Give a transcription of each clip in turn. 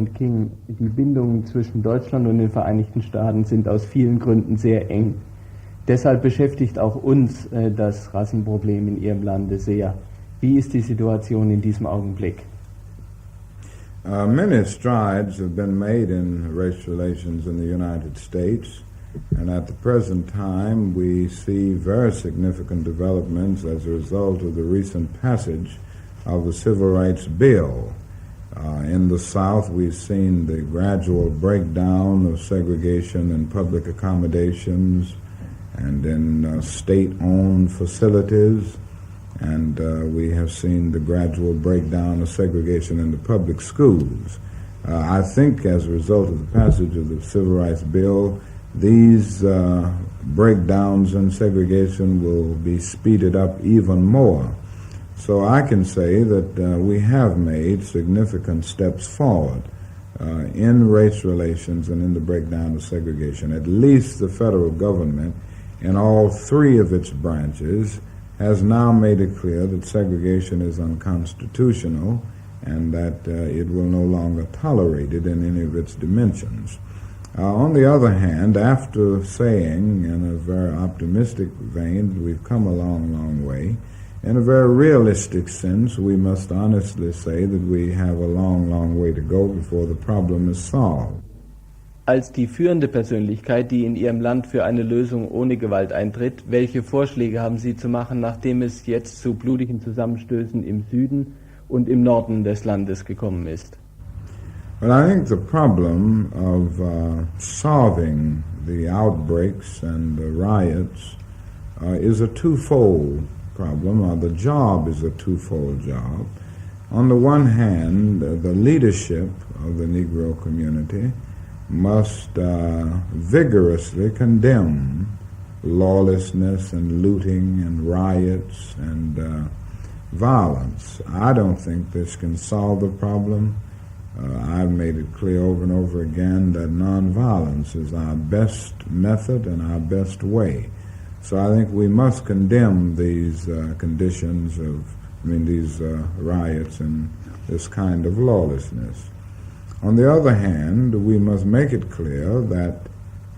King, die Bindungen zwischen Deutschland und den Vereinigten Staaten sind aus vielen Gründen sehr eng. Deshalb beschäftigt auch uns das Rassenproblem in Ihrem Lande sehr. Wie ist die Situation in diesem Augenblick? Many strides have been made in race relations in the United States, and at the present time we see very significant developments as a result of the recent passage of the Civil Rights Bill. In the South, we've seen the gradual breakdown of segregation in public accommodations and in state-owned facilities, and we have seen the gradual breakdown of segregation in the public schools. I think as a result of the passage of the Civil Rights Bill, these breakdowns in segregation will be speeded up even more. So I can say that we have made significant steps forward in race relations and in the breakdown of segregation. At least the federal government, in all three of its branches, has now made it clear that segregation is unconstitutional and that it will no longer tolerate it in any of its dimensions. On the other hand, after saying in a very optimistic vein that we've come a long, long way, in a very realistic sense, we must honestly say that we have a long, long way to go before the problem is solved. Als die führende Persönlichkeit, die in Ihrem Land für eine Lösung ohne Gewalt eintritt, welche Vorschläge haben Sie zu machen, nachdem es jetzt zu blutigen Zusammenstößen im Süden und im Norden des Landes gekommen ist? Well, I think the problem of solving the outbreaks and the riots is a twofold problem, or the job is a twofold job. On the one hand, the leadership of the Negro community must vigorously condemn lawlessness and looting and riots and violence. I don't think this can solve the problem. I've made it clear over and over again that nonviolence is our best method and our best way. So I think we must condemn these conditions these riots and this kind of lawlessness. On the other hand, we must make it clear that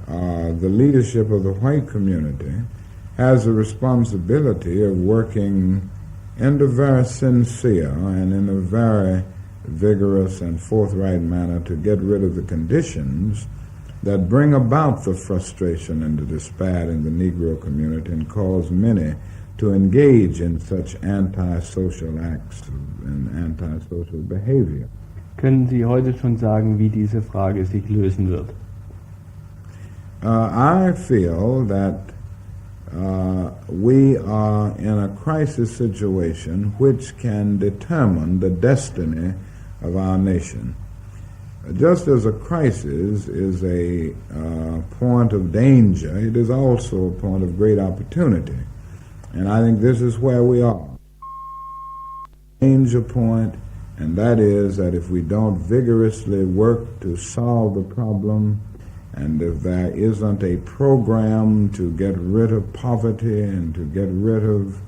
the leadership of the white community has a responsibility of working in a very sincere and in a very vigorous and forthright manner to get rid of the conditions that bring about the frustration and the despair in the Negro community and cause many to engage in such antisocial acts and antisocial behavior. Können Sie heute schon sagen, wie diese Frage sich lösen wird? I feel that we are in a crisis situation which can determine the destiny of our nation. Just as a crisis is a point of danger, it is also a point of great opportunity. And I think this is where we are. Danger point, and that is that if we don't vigorously work to solve the problem, and if there isn't a program to get rid of poverty and to get rid of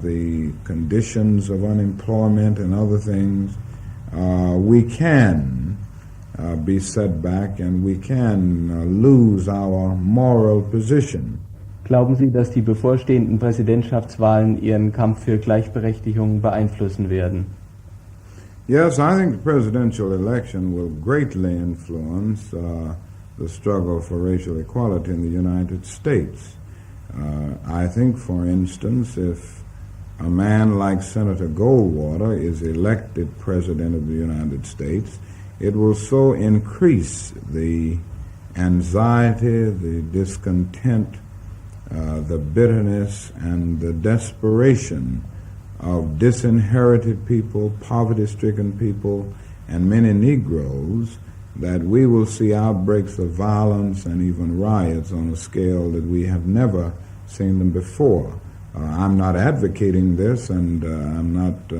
the conditions of unemployment and other things, we can be set back and we can lose our moral position. Glauben Sie, dass die bevorstehenden Präsidentschaftswahlen Ihren Kampf für Gleichberechtigung beeinflussen werden? Yes, I think the presidential election will greatly influence the struggle for racial equality in the United States. I think, for instance, if a man like Senator Goldwater is elected President of the United States, it will so increase the anxiety, the discontent, the bitterness, and the desperation of disinherited people, poverty-stricken people, and many Negroes, that we will see outbreaks of violence and even riots on a scale that we have never seen them before. I'm not advocating this, and I'm not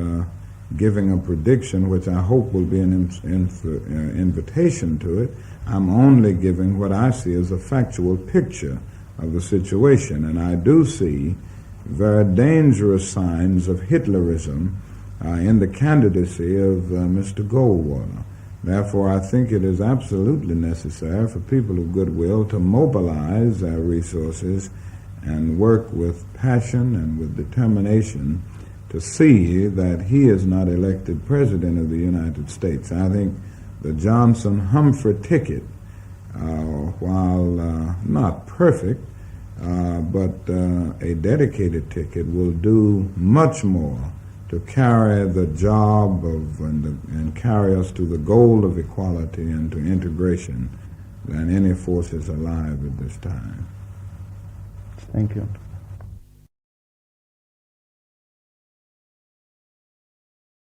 giving a prediction, which I hope will be an invitation to it. I'm only giving what I see as a factual picture of the situation, and I do see very dangerous signs of Hitlerism in the candidacy of Mr. Goldwater. Therefore, I think it is absolutely necessary for people of goodwill to mobilize their resources and work with passion and with determination to see that he is not elected President of the United States. I think the Johnson-Humphrey ticket, while not perfect, but a dedicated ticket, will do much more to carry the job of and carry us to the goal of equality and to integration than any forces alive at this time. Thank you.